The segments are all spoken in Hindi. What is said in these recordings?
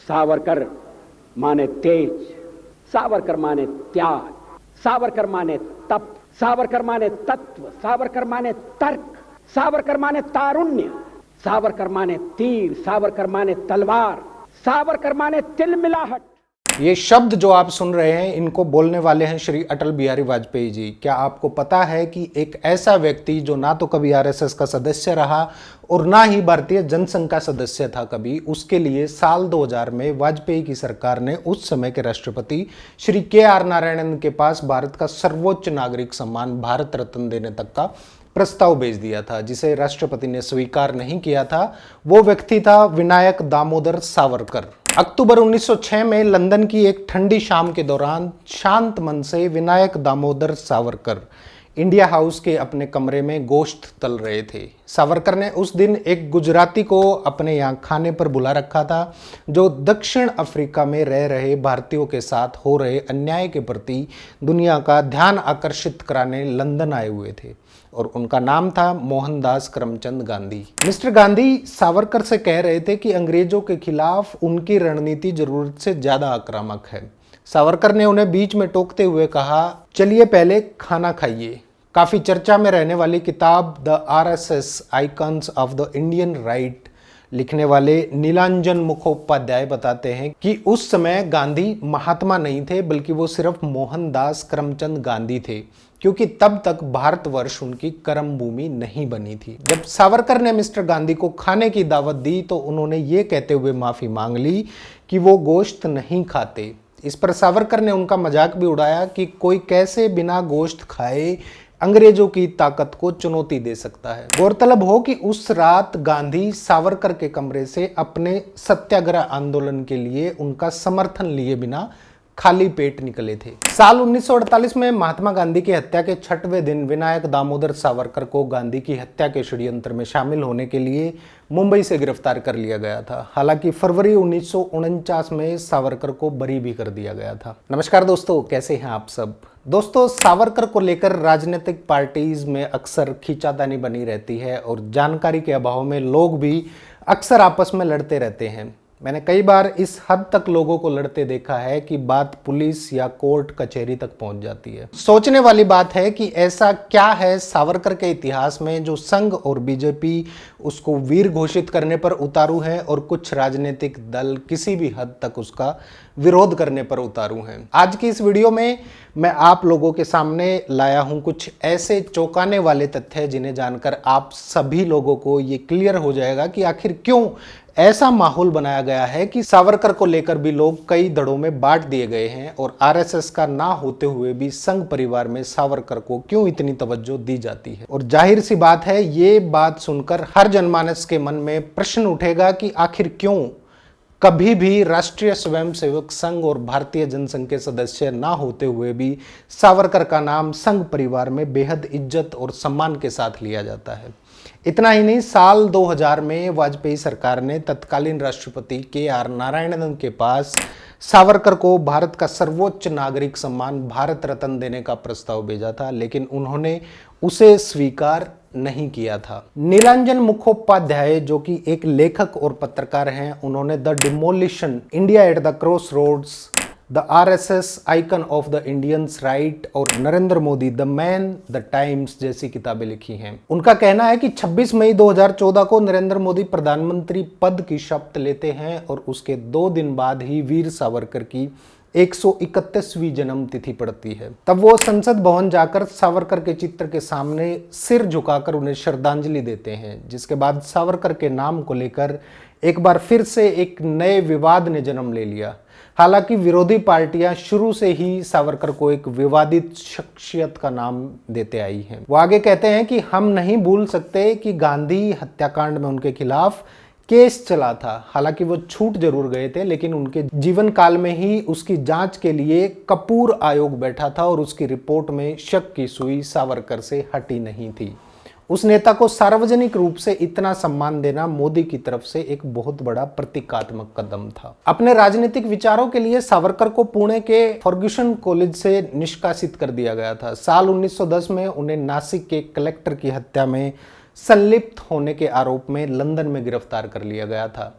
सावरकर माने तेज, सावरकर माने त्याग, सावरकर माने तप, सावरकर माने तत्व, सावरकर माने तर्क, सावरकर माने तारुण्य, सावरकर माने तीर, सावरकर माने तलवार, सावरकर माने तिलमिलाहट। ये शब्द जो आप सुन रहे हैं, इनको बोलने वाले हैं श्री अटल बिहारी वाजपेयी जी। क्या आपको पता है कि एक ऐसा व्यक्ति जो ना तो कभी आरएसएस का सदस्य रहा और ना ही भारतीय जनसंघ का सदस्य था कभी, उसके लिए साल 2000 में वाजपेयी की सरकार ने उस समय के राष्ट्रपति श्री के.आर. नारायणन के पास भारत का सर्वोच्च नागरिक सम्मान भारत रत्न देने तक का प्रस्ताव भेज दिया था, जिसे राष्ट्रपति ने स्वीकार नहीं किया था। वो व्यक्ति था विनायक दामोदर सावरकर। अक्टूबर 1906 में लंदन की एक ठंडी शाम के दौरान शांत मन से विनायक दामोदर सावरकर इंडिया हाउस के अपने कमरे में गोश्त तल रहे थे। सावरकर ने उस दिन एक गुजराती को अपने यहाँ खाने पर बुला रखा था, जो दक्षिण अफ्रीका में रह रहे भारतीयों के साथ हो रहे अन्याय के प्रति दुनिया का ध्यान आकर्षित कराने लंदन आए हुए थे, और उनका नाम था मोहनदास करमचंद गांधी। मिस्टर गांधी सावरकर से कह रहे थे कि अंग्रेजों के खिलाफ उनकी रणनीति जरूरत से ज्यादा आक्रामक है। सावरकर ने उन्हें बीच में टोकते हुए कहा, चलिए पहले खाना खाइए। काफी चर्चा में रहने वाली किताब the RSS icons of the Indian right लिखने वाले नीलांजन मुखोपाध्याय बताते हैं कि उस समय गांधी महात्मा नहीं थे, बल्कि वो सिर्फ मोहनदास करमचंद गांधी थे, क्योंकि तब तक भारतवर्ष उनकी कर्म भूमि नहीं बनी थी। जब सावरकर ने मिस्टर गांधी को खाने की दावत दी तो उन्होंने ये कहते हुए माफी मांग ली कि वो गोश्त नहीं खाते। इस पर सावरकर ने उनका मजाक भी उड़ाया कि कोई कैसे बिना गोश्त खाए अंग्रेजों की ताकत को चुनौती दे सकता है। गौरतलब हो कि उस रात गांधी सावरकर के कमरे से अपने सत्याग्रह आंदोलन के लिए उनका समर्थन लिए बिना खाली पेट निकले थे। साल 1948 में महात्मा गांधी की हत्या के 6वें दिन विनायक दामोदर सावरकर को गांधी की हत्या के षड्यंत्र में शामिल होने के लिए मुंबई से गिरफ्तार कर लिया गया था। हालांकि फरवरी 1949 में सावरकर को बरी भी कर दिया गया था। नमस्कार दोस्तों, कैसे हैं आप सब। दोस्तों, सावरकर को लेकर राजनीतिक पार्टीज में अक्सर खींचातानी बनी रहती है और जानकारी के अभाव में लोग भी अक्सर आपस में लड़ते रहते हैं। मैंने कई बार इस हद तक लोगों को लड़ते देखा है कि बात पुलिस या कोर्ट कचहरी तक पहुंच जाती है। सोचने वाली बात है कि ऐसा क्या है सावरकर के इतिहास में जो संघ और बीजेपी उसको वीर घोषित करने पर उतारू है और कुछ राजनीतिक दल किसी भी हद तक उसका विरोध करने पर उतारू हैं। आज की इस वीडियो में मैं आप लोगों के सामने लाया हूं कुछ ऐसे चौंकाने वाले तथ्य जिन्हें जानकर आप सभी लोगों को ये क्लियर हो जाएगा कि आखिर क्यों ऐसा माहौल बनाया गया है कि सावरकर को लेकर भी लोग कई दड़ों में बांट दिए गए हैं, और आरएसएस का ना होते हुए भी संघ परिवार में सावरकर को क्यों इतनी तवज्जो दी जाती है। और जाहिर सी बात है, ये बात सुनकर हर जनमानस के मन में प्रश्न उठेगा कि आखिर क्यों कभी भी राष्ट्रीय स्वयंसेवक संघ और भारतीय जनसंघ के सदस्य ना होते हुए भी सावरकर का नाम संघ परिवार में बेहद इज्जत और सम्मान के साथ लिया जाता है। इतना ही नहीं, साल 2000 में वाजपेयी सरकार ने तत्कालीन राष्ट्रपति के.आर. नारायणन के पास सावरकर को भारत का सर्वोच्च नागरिक सम्मान भारत रत्न देने का प्रस्ताव भेजा था, लेकिन उन्होंने उसे स्वीकार नहीं किया था। नीलांजन मुखोपाध्याय, जो कि एक लेखक और पत्रकार हैं, उन्होंने the demolition India at the crossroads, the RSS icon of the Indians right और Narendra Modi the man the times जैसी किताबें लिखी हैं। उनका कहना है कि 26 मई 2014 को नरेंद्र मोदी प्रधानमंत्री पद की शपथ लेते हैं और उसके 2 दिन बाद ही वीर सावरकर की 131वीं जन्म तिथि पड़ती है। तब वो संसद भवन जाकर सावरकर के चित्र के सामने सिर झुकाकर उन्हें श्रद्धांजलि देते हैं, जिसके बाद सावरकर के नाम को लेकर एक बार फिर से एक नए विवाद ने जन्म ले लिया। हालांकि विरोधी पार्टियां शुरू से ही सावरकर को एक विवादित शख्सियत का नाम देते आई हैं। वो आगे कहते हैं कि हम नहीं भूल सकते कि गांधी हत्याकांड में उनके खिलाफ केस चला था। हालांकि वो छूट जरूर गए थे, लेकिन उनके जीवन काल में ही उसकी जांच के लिए कपूर आयोग बैठा था और उसकी रिपोर्ट में शक की सुई सावरकर से हटी नहीं थी। उस नेता को सार्वजनिक रूप से इतना सम्मान देना मोदी की तरफ से एक बहुत बड़ा प्रतीकात्मक कदम था। अपने राजनीतिक विचारों के लिए सावरकर को पुणे के फर्ग्यूसन कॉलेज से निष्कासित कर दिया गया था। साल 1910 में उन्हें नासिक के कलेक्टर की हत्या में संलिप्त होने के आरोप में लंदन में गिरफ्तार कर लिया गया था।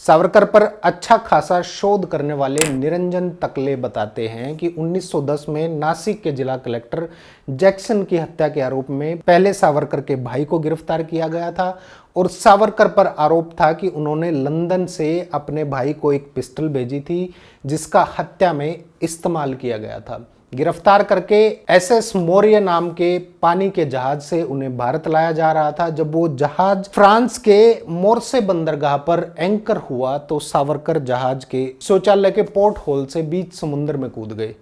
सावरकर पर अच्छा खासा शोध करने वाले निरंजन तकले बताते हैं कि 1910 में नासिक के जिला कलेक्टर जैक्सन की हत्या के आरोप में पहले सावरकर के भाई को गिरफ्तार किया गया था और सावरकर पर आरोप था कि उन्होंने लंदन से अपने भाई को एक पिस्टल भेजी थी जिसका हत्या में इस्तेमाल किया गया था। गिरफ्तार करके एसएस मौर्य नाम के पानी के जहाज से उन्हें भारत लाया जा रहा था। जब वो जहाज फ्रांस के मोरसे बंदरगाह पर एंकर हुआ तो सावरकर जहाज के शौचालय के पोर्ट होल से बीच समुद्र में कूद गए।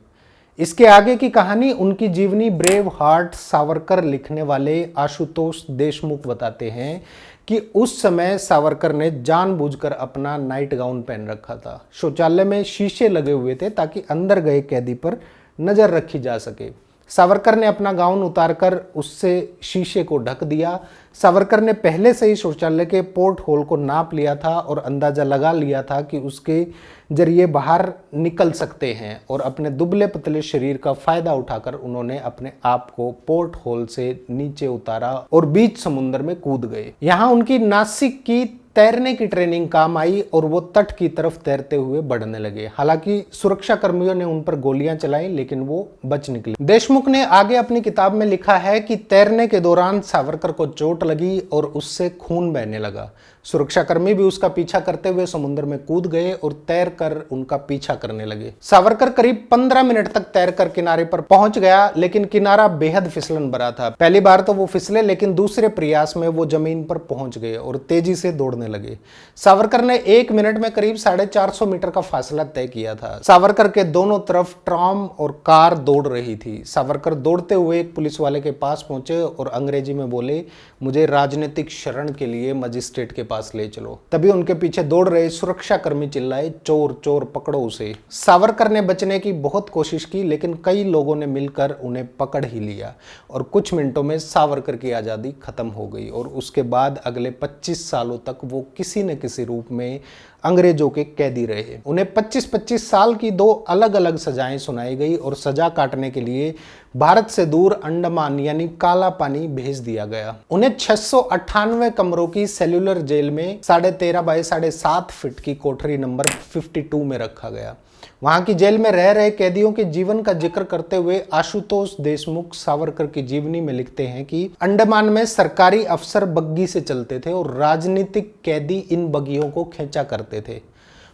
इसके आगे की कहानी उनकी जीवनी ब्रेव हार्ट सावरकर लिखने वाले आशुतोष देशमुख बताते हैं कि उस समय सावरकर ने जानबूझकर अपना नाइट गाउन पहन रखा था। शौचालय में शीशे लगे हुए थे ताकि अंदर गए कैदी पर नजर रखी जा सके। सावरकर ने अपना गाउन उतारकर उससे शीशे को ढक दिया। सावरकर ने पहले से ही शौचालय के पोर्ट होल को नाप लिया था और अंदाजा लगा लिया था कि उसके जरिए बाहर निकल सकते हैं और अपने दुबले पतले शरीर का फायदा उठाकर उन्होंने अपने आप को पोर्ट होल से नीचे उतारा और बीच समुद्र में कूद गए। यहाँ उनकी नासिक की तैरने की ट्रेनिंग काम आई और वो तट की तरफ तैरते हुए बढ़ने लगे। हालांकि सुरक्षा कर्मियों ने उन पर गोलियां चलाई लेकिन वो बच निकले। देशमुख ने आगे अपनी किताब में लिखा है कि तैरने के दौरान सावरकर को चोट लगी और उससे खून बहने लगा। सुरक्षाकर्मी भी उसका पीछा करते हुए समुद्र में कूद गए और तैर कर उनका पीछा करने लगे। सावरकर करीब 15 मिनट तक तैरकर किनारे पर पहुंच गया लेकिन किनारा बेहद फिसलन भरा था। पहली बार तो वो फिसले लेकिन दूसरे प्रयास में वो जमीन पर पहुंच गए और तेजी से दौड़ने लगे। सावरकर ने 1 मिनट में करीब 450 मीटर का फासला तय किया था। सावरकर के दोनों तरफ ट्राम और कार दौड़ रही थी। सावरकर दौड़ते हुए एक पुलिस वाले के पास पहुंचे और अंग्रेजी में बोले, मुझे राजनीतिक शरण के लिए मजिस्ट्रेट के पास ले चलो। तभी उनके पीछे दौड़ रहे सुरक्षा कर्मी चिल्लाए, चोर चोर पकड़ो उसे। सावरकर ने बचने की बहुत कोशिश की लेकिन कई लोगों ने मिलकर उन्हें पकड़ ही लिया और कुछ मिनटों में सावरकर की आजादी खत्म हो गई और उसके बाद अगले 25 सालों तक वो किसी न किसी रूप में अंग्रेजों के कैदी रहे। उन्हें 25-25 साल की 2 अलग अलग सजाएं सुनाई गई और सजा काटने के लिए भारत से दूर अंडमान यानी काला पानी भेज दिया गया। उन्हें 698 कमरों की सेल्यूलर जेल में 13.5 बाय 7.5 फीट की कोठरी नंबर 52 में रखा गया। वहां की जेल में रह रहे कैदियों के जीवन का जिक्र करते हुए आशुतोष देशमुख सावरकर की जीवनी में लिखते हैं कि अंडमान में सरकारी अफसर बग्गी से चलते थे और राजनीतिक कैदी इन बग्गियों को खींचा करते थे।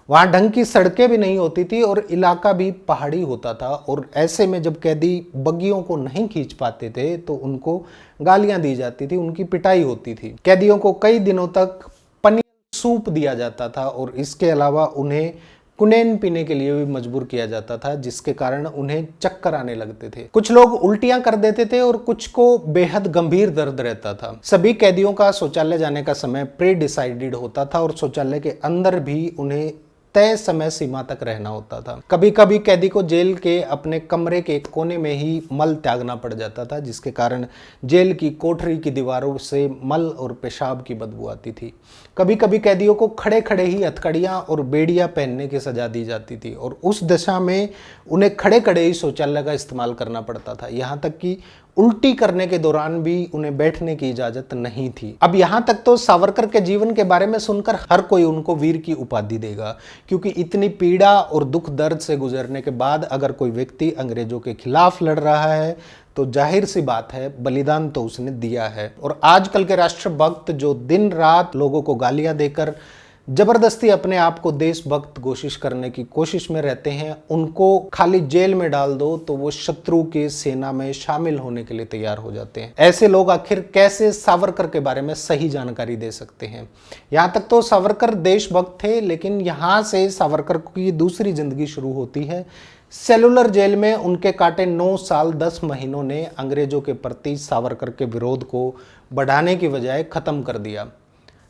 वहां ढंग की सड़कें भी नहीं होती थी और इलाका भी पहाड़ी होता था और ऐसे में जब कैदी बग्गियों को नहीं खींच पाते थे तो उनको गालियां दी जाती थी, उनकी पिटाई होती थी। कैदियों को कई दिनों तक पनीर सूप दिया जाता था और इसके अलावा उन्हें कुनैन पीने के लिए भी मजबूर किया जाता था जिसके कारण उन्हें चक्कर आने लगते थे। कुछ लोग उल्टियां कर देते थे और कुछ को बेहद गंभीर दर्द रहता था। सभी कैदियों का शौचालय जाने का समय प्री डिसाइडेड होता था और शौचालय के अंदर भी उन्हें तय समय सीमा तक रहना होता था। कभी कभी कैदी को जेल के अपने कमरे के कोने में ही मल त्यागना पड़ जाता था जिसके कारण जेल की कोठरी की दीवारों से मल और पेशाब की बदबू आती थी। कभी कभी कैदियों को खड़े खड़े ही हथकड़ियां और बेड़ियां पहनने की सजा दी जाती थी और उस दशा में उन्हें खड़े खड़े ही शौचालय का इस्तेमाल करना पड़ता था। यहाँ तक कि उल्टी करने के दौरान भी उन्हें बैठने की इजाजत नहीं थी। अब यहां तक तो सावरकर के जीवन के बारे में सुनकर हर कोई उनको वीर की उपाधि देगा क्योंकि इतनी पीड़ा और दुख दर्द से गुजरने के बाद अगर कोई व्यक्ति अंग्रेजों के खिलाफ लड़ रहा है तो जाहिर सी बात है बलिदान तो उसने दिया है। और आजकल के राष्ट्रभक्त जो दिन रात लोगों को गालियां देकर जबरदस्ती अपने आप को देशभक्त घोषित करने की कोशिश में रहते हैं, उनको खाली जेल में डाल दो तो वो शत्रु की सेना में शामिल होने के लिए तैयार हो जाते हैं। ऐसे लोग आखिर कैसे सावरकर के बारे में सही जानकारी दे सकते हैं? यहाँ तक तो सावरकर देशभक्त थे लेकिन यहाँ से सावरकर की दूसरी जिंदगी शुरू होती है। सेलुलर जेल में उनके काटे 9 साल 10 महीनों ने अंग्रेजों के प्रति सावरकर के विरोध को बढ़ाने की बजाय खत्म कर दिया।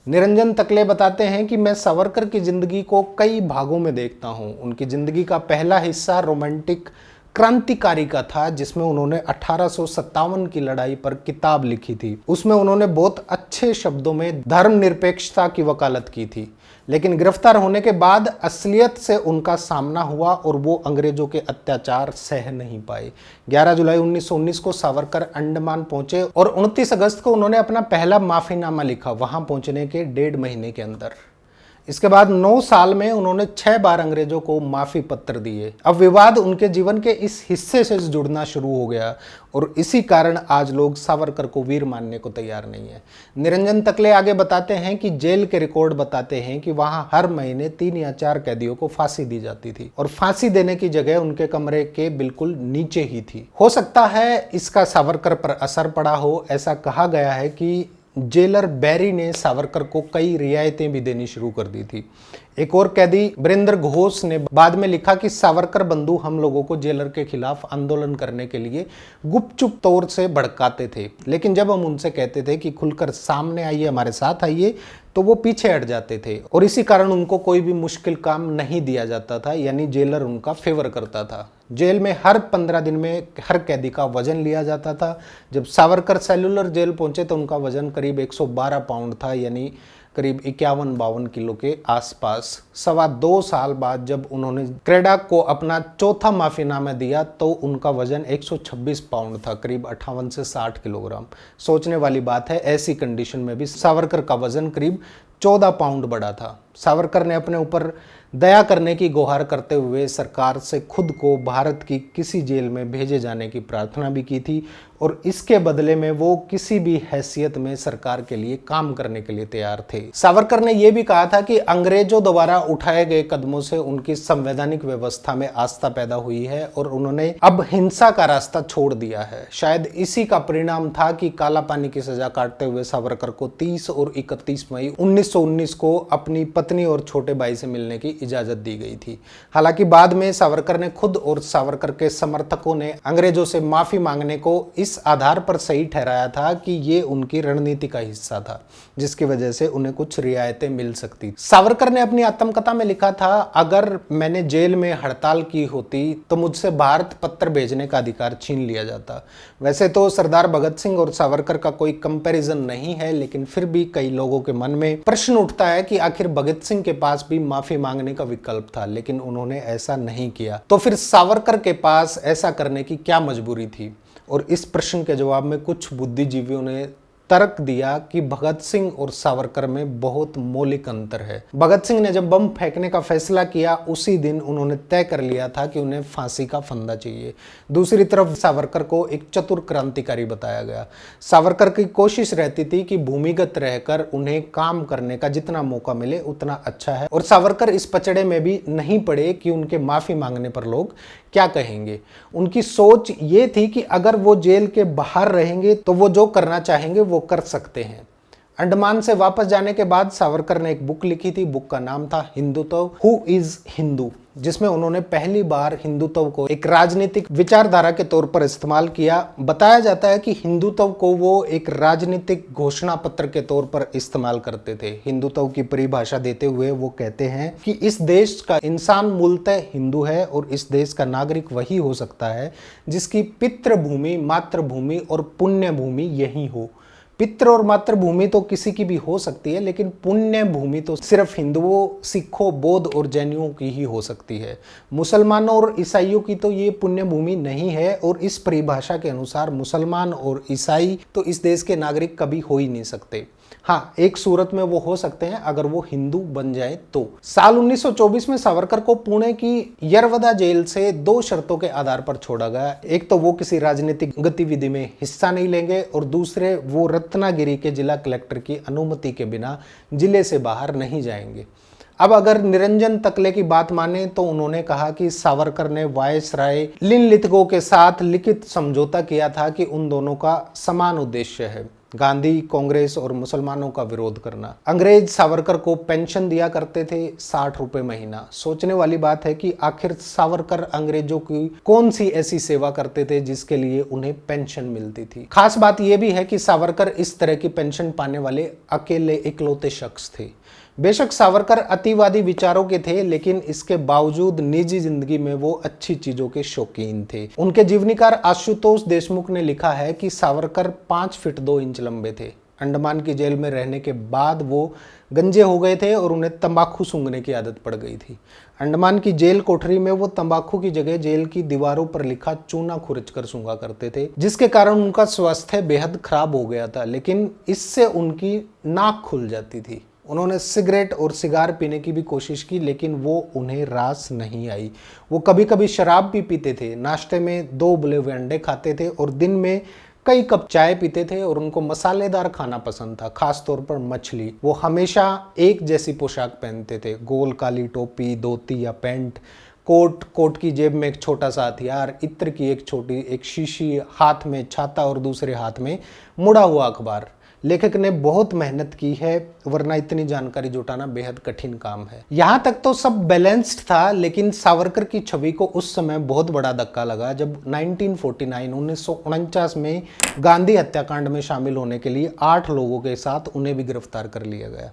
निरंजन तकले बताते हैं कि मैं सावरकर की जिंदगी को कई भागों में देखता हूं। उनकी जिंदगी का पहला हिस्सा रोमांटिक क्रांतिकारी का था जिसमें उन्होंने 1857 की लड़ाई पर किताब लिखी थी। उसमें उन्होंने बहुत अच्छे शब्दों में धर्मनिरपेक्षता की वकालत की थी लेकिन गिरफ्तार होने के बाद असलियत से उनका सामना हुआ और वो अंग्रेजों के अत्याचार सह नहीं पाए। 11 जुलाई 1919 को सावरकर अंडमान पहुंचे और 29 अगस्त को उन्होंने अपना पहला माफीनामा लिखा वहां पहुंचने के 1.5 महीने के अंदर। इसके बाद 9 साल में उन्होंने 6 बार अंग्रेजों को माफी पत्र दिए। अब विवाद उनके जीवन के इस हिस्से से जुड़ना शुरू हो गया और इसी कारण आज लोग सावरकर को वीर मानने को तैयार नहीं है। निरंजन तकले आगे बताते हैं कि जेल के रिकॉर्ड बताते हैं कि वहां हर महीने 3 या 4 कैदियों को फांसी दी जाती थी और फांसी देने की जगह उनके कमरे के बिल्कुल नीचे ही थी। हो सकता है इसका सावरकर पर असर पड़ा हो। ऐसा कहा गया है कि जेलर बैरी ने सावरकर को कई रियायतें भी देनी शुरू कर दी थी। एक और कैदी वीरेंद्र घोष ने बाद में लिखा कि सावरकर बंधु हम लोगों को जेलर के खिलाफ आंदोलन करने के लिए गुपचुप तौर से भड़काते थे, लेकिन जब हम उनसे कहते थे कि खुलकर सामने आइए, हमारे साथ आइए, तो वो पीछे हट जाते थे और इसी कारण उनको कोई भी मुश्किल काम नहीं दिया जाता था, यानी जेलर उनका फेवर करता था। जेल में हर 15 दिन में हर कैदी का वजन लिया जाता था। जब सावरकर सेलुलर जेल पहुंचे तो उनका वजन करीब 112 पाउंड था, यानी करीब 51-52 किलो के आसपास। 2.25 साल बाद जब उन्होंने क्रेडा को अपना चौथा माफीनामा दिया तो उनका वजन 126 पाउंड था, करीब 58 से 60 किलोग्राम। सोचने वाली बात है, ऐसी कंडीशन में भी सावरकर का वजन करीब 14 पाउंड बढ़ा था। सावरकर ने अपने ऊपर दया करने की गुहार करते हुए सरकार से खुद को भारत की किसी जेल में भेजे जाने की प्रार्थना भी की थी और इसके बदले में वो किसी भी हैसियत में सरकार के लिए काम करने के लिए तैयार थे। सावरकर ने यह भी कहा था कि अंग्रेजों द्वारा उठाए गए कदमों से उनकी संवैधानिक व्यवस्था में आस्था पैदा हुई है और उन्होंने अब हिंसा का रास्ता छोड़ दिया है। शायद इसी का परिणाम था कि काला पानी की सजा काटते हुए सावरकर को 30 और 31 मई 1919 को अपनी पत्नी और छोटे भाई से मिलने की इजाजत दी गई थी। हालांकि बाद में सावरकर ने खुद और सावरकर के समर्थकों ने अंग्रेजों से माफी मांगने को इस आधार पर सही ठहराया था कि ये उनकी रणनीति का हिस्सा था, जिसकी वजह से उन्हें कुछ रियायतें मिल सकती। सावरकर ने अपनी आत्मकथा में लिखा था, अगर मैंने जेल में हड़ताल की होती तो मुझसे भारत पत्र भेजने का अधिकार छीन लिया जाता। वैसे तो सरदार भगत सिंह और सावरकर का कोई कंपैरिजन नहीं है, लेकिन फिर भी कई लोगों के मन में प्रश्न उठता है कि आखिर भगत सिंह के पास भी माफी मांगने का विकल्प था, लेकिन उन्होंने ऐसा नहीं किया, तो फिर सावरकर के पास ऐसा करने की क्या मजबूरी थी? और इस प्रश्न के जवाब में कुछ बुद्धिजीवियों ने तर्क दिया कि भगत सिंह और सावरकर में बहुत मौलिक अंतर है। भगत सिंह ने जब बम फेंकने का फैसला किया उसी दिन उन्होंने तय कर लिया था कि उन्हें फांसी का फंदा चाहिए। दूसरी तरफ सावरकर को एक चतुर क्रांतिकारी बताया गया। सावरकर की कोशिश रहती थी कि भूमिगत रहकर उन्हें काम करने का जितना मौका मिले उतना अच्छा है और सावरकर इस पचड़े में भी नहीं पड़े कि उनके माफी मांगने पर लोग क्या कहेंगे। उनकी सोच ये थी कि अगर वो जेल के बाहर रहेंगे तो वो जो करना चाहेंगे वो कर सकते हैं। अंडमान से वापस जाने के बाद सावरकर ने एक बुक लिखी थी। बुक का नाम था हिंदुत्व, हु इज हिंदू, जिसमें उन्होंने पहली बार हिंदुत्व को एक राजनीतिक विचारधारा के तौर पर इस्तेमाल किया। बताया जाता है कि हिंदुत्व को वो एक राजनीतिक घोषणा पत्र के तौर पर इस्तेमाल करते थे। हिंदुत्व की परिभाषा देते हुए वो कहते हैं कि इस देश का इंसान मूलतः हिंदू है और इस देश का नागरिक वही हो सकता है जिसकी पितृभूमि, मातृभूमि और पुण्य भूमि यही हो। पितृ और मातृभूमि तो किसी की भी हो सकती है, लेकिन पुण्य भूमि तो सिर्फ हिंदुओं, सिखों, बौद्ध और जैनियों की ही हो सकती है। मुसलमानों और ईसाइयों की तो ये पुण्य भूमि नहीं है और इस परिभाषा के अनुसार मुसलमान और ईसाई तो इस देश के नागरिक कभी हो ही नहीं सकते। हाँ, एक सूरत में वो हो सकते हैं, अगर वो हिंदू बन जाए तो। साल 1924 में सावरकर को पुणे की यरवदा जेल से 2 शर्तों के आधार पर छोड़ा गया। एक तो वो किसी राजनीतिक गतिविधि में हिस्सा नहीं लेंगे और दूसरे वो रत्नागिरी के जिला कलेक्टर की अनुमति के बिना जिले से बाहर नहीं जाएंगे। अब अगर निरंजन तकले की बात माने तो उन्होंने कहा कि सावरकर ने वायसराय लिनलिथगो के साथ लिखित समझौता किया था कि उन दोनों का समान उद्देश्य है, गांधी, कांग्रेस और मुसलमानों का विरोध करना। अंग्रेज सावरकर को पेंशन दिया करते थे 60 रुपए महीना। सोचने वाली बात है कि आखिर सावरकर अंग्रेजों की कौन सी ऐसी सेवा करते थे जिसके लिए उन्हें पेंशन मिलती थी। खास बात यह भी है कि सावरकर इस तरह की पेंशन पाने वाले अकेले इकलौते शख्स थे। बेशक सावरकर अतिवादी विचारों के थे, लेकिन इसके बावजूद निजी जिंदगी में वो अच्छी चीजों के शौकीन थे। उनके जीवनीकार आशुतोष देशमुख ने लिखा है कि सावरकर 5 फीट 2 इंच लंबे थे। अंडमान की जेल में रहने के बाद वो गंजे हो गए थे और उन्हें तंबाकू सूंघने की आदत पड़ गई थी। अंडमान की जेल कोठरी में वो तंबाकू की जगह जेल की दीवारों पर लिखा चूना खुरचकर सूंघा करते थे, जिसके कारण उनका स्वास्थ्य बेहद खराब हो गया था, लेकिन इससे उनकी नाक खुल जाती थी। उन्होंने सिगरेट और सिगार पीने की भी कोशिश की, लेकिन वो उन्हें रास नहीं आई। वो कभी कभी शराब भी पीते थे, नाश्ते में 2 उबले हुए अंडे खाते थे और दिन में कई कप चाय पीते थे और उनको मसालेदार खाना पसंद था, खास तौर पर मछली। वो हमेशा एक जैसी पोशाक पहनते थे, गोल काली टोपी, धोती या पैंट, कोट की जेब में एक छोटा सा हथियार, इत्र की एक छोटी एक शीशी, हाथ में छाता और दूसरे हाथ में मुड़ा हुआ अखबार। लेखक ने बहुत मेहनत की है, वरना इतनी जानकारी जुटाना बेहद कठिन काम है। यहाँ तक तो सब बैलेंस्ड था, लेकिन सावरकर की छवि को उस समय बहुत बड़ा धक्का लगा जब 1949 में गांधी हत्याकांड में शामिल होने के लिए 8 लोगों के साथ उन्हें भी गिरफ्तार कर लिया गया,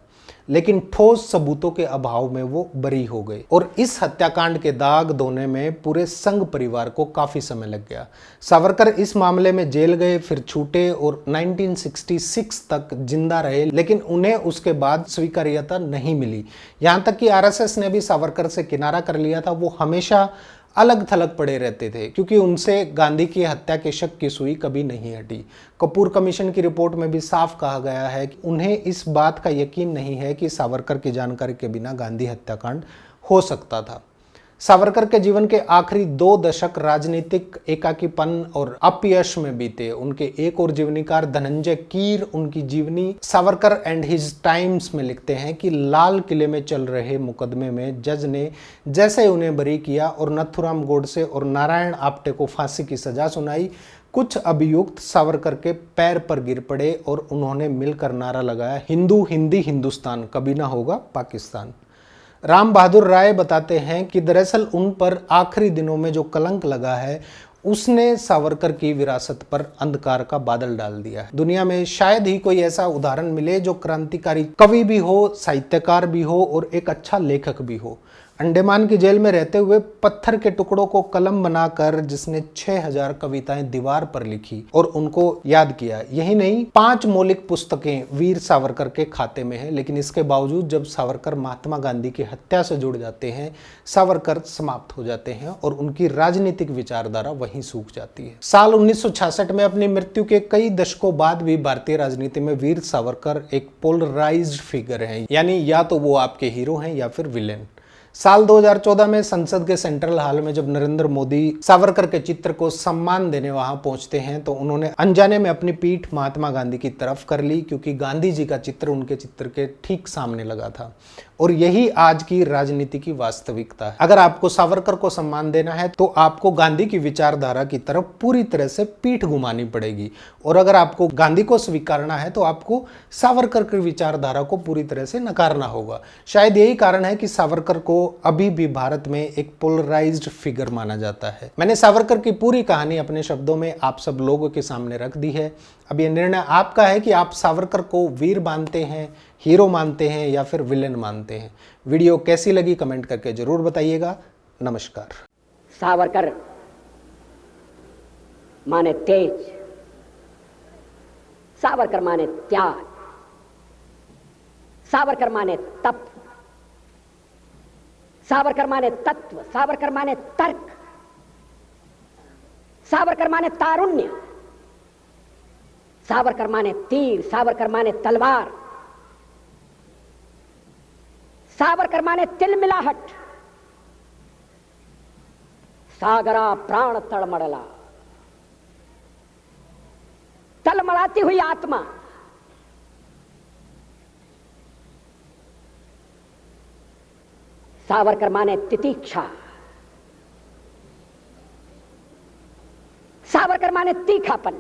लेकिन ठोस सबूतों के अभाव में वो बरी हो गए और इस हत्याकांड के दाग धोने में पूरे संघ परिवार को काफी समय लग गया। सावरकर इस मामले में जेल गए, फिर छूटे और 1966 तक जिंदा रहे, लेकिन उन्हें उसके बाद स्वीकार्यता नहीं मिली। यहां तक कि आरएसएस ने भी सावरकर से किनारा कर लिया था। वो हमेशा अलग थलग पड़े रहते थे क्योंकि उनसे गांधी की हत्या के शक की सुई कभी नहीं हटी। कपूर कमीशन की रिपोर्ट में भी साफ कहा गया है कि उन्हें इस बात का यकीन नहीं है कि सावरकर की जानकारी के बिना गांधी हत्याकांड हो सकता था। सावरकर के जीवन के आखिरी 2 दशक राजनीतिक एकाकीपन और अपयश में बीते। उनके एक और जीवनीकार धनंजय कीर उनकी जीवनी सावरकर एंड हिज टाइम्स में लिखते हैं कि लाल किले में चल रहे मुकदमे में जज ने जैसे उन्हें बरी किया और नथुराम गोडसे और नारायण आप्टे को फांसी की सजा सुनाई, कुछ अभियुक्त सावरकर के पैर पर गिर पड़े और उन्होंने मिलकर नारा लगाया, हिंदू हिंदी हिंदुस्तान, कभी ना होगा पाकिस्तान। राम बहादुर राय बताते हैं कि दरअसल उन पर आखिरी दिनों में जो कलंक लगा है उसने सावरकर की विरासत पर अंधकार का बादल डाल दिया है। दुनिया में शायद ही कोई ऐसा उदाहरण मिले जो क्रांतिकारी कवि भी हो, साहित्यकार भी हो और एक अच्छा लेखक भी हो। अंडमान की जेल में रहते हुए पत्थर के टुकड़ों को कलम बनाकर जिसने 6000 कविताएं दीवार पर लिखी और उनको याद किया। यही नहीं, 5 मौलिक पुस्तकें वीर सावरकर के खाते में हैं, लेकिन इसके बावजूद जब सावरकर महात्मा गांधी की हत्या से जुड़ जाते हैं, सावरकर समाप्त हो जाते हैं और उनकी राजनीतिक विचारधारा वहीं सूख जाती है। साल 1966 में अपनी मृत्यु के कई दशकों बाद भी भारतीय राजनीति में वीर सावरकर एक पोलराइज्ड फिगर हैं, यानी या तो वो आपके हीरो हैं या फिर विलेन। साल 2014 में संसद के सेंट्रल हॉल में जब नरेंद्र मोदी सावरकर के चित्र को सम्मान देने वहां पहुंचते हैं तो उन्होंने अनजाने में अपनी पीठ महात्मा गांधी की तरफ कर ली, क्योंकि गांधी जी का चित्र उनके चित्र के ठीक सामने लगा था। और यही आज की राजनीति की वास्तविकता है। अगर आपको सावरकर को सम्मान देना है तो आपको गांधी की विचारधारा की तरफ पूरी तरह से पीठ घुमानी पड़ेगी, और अगर आपको गांधी को स्वीकारना है तो आपको सावरकर की विचारधारा को पूरी तरह से नकारना होगा। शायद यही कारण है कि सावरकर को अभी भी भारत में एक पोलराइज्ड फिगर माना जाता है। मैंने सावरकर की पूरी कहानी अपने शब्दों में आप सब लोगों के सामने रख दी है। अब यह निर्णय आपका है कि आप सावरकर को वीर मानते हैं, हीरो मानते हैं या फिर विलेन मानते हैं। वीडियो कैसी लगी कमेंट करके जरूर बताइएगा। नमस्कार। सावरकर माने तेज, सावरकर माने त्याग, सावरकर माने तप, सावरकर माने तत्व, सावरकर माने तर्क, सावरकर माने तारुण्य, सावरकर माने तीर, सावरकर माने तलवार, सावरकर माने तिलमिलाहट, सागरा प्राण तड़मड़ला, तलमड़ाती हुई आत्मा, सावरकर माने तितीक्षा, सावरकर माने तीखापन,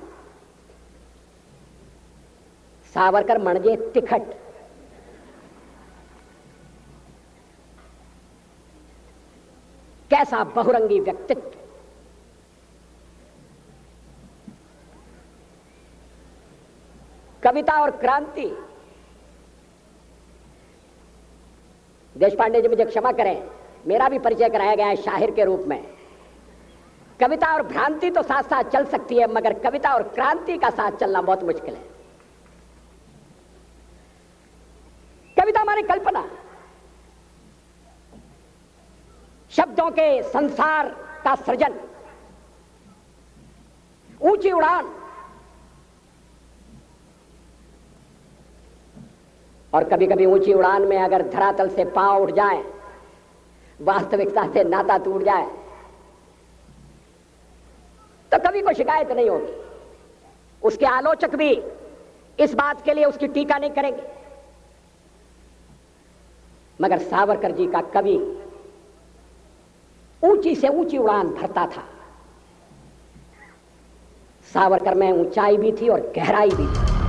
सावरकर म्हणजे तिखट, कैसा बहुरंगी व्यक्तित्व। कविता और क्रांति। देशपांडे जी मुझे क्षमा करें, मेरा भी परिचय कराया गया है शाहिर के रूप में। कविता और भ्रांति तो साथ साथ चल सकती है, मगर कविता और क्रांति का साथ चलना बहुत मुश्किल है। कविता माने कल्पना, शब्दों के संसार का सृजन, ऊंची उड़ान। और कभी कभी ऊंची उड़ान में अगर धरातल से पांव उठ जाए, वास्तविकता से नाता टूट जाए, तो कभी कोई शिकायत नहीं होगी। उसके आलोचक भी इस बात के लिए उसकी टीका नहीं करेंगे। मगर सावरकर जी का कवि ऊंची से ऊंची उड़ान भरता था। सावरकर में ऊंचाई भी थी और गहराई भी थी।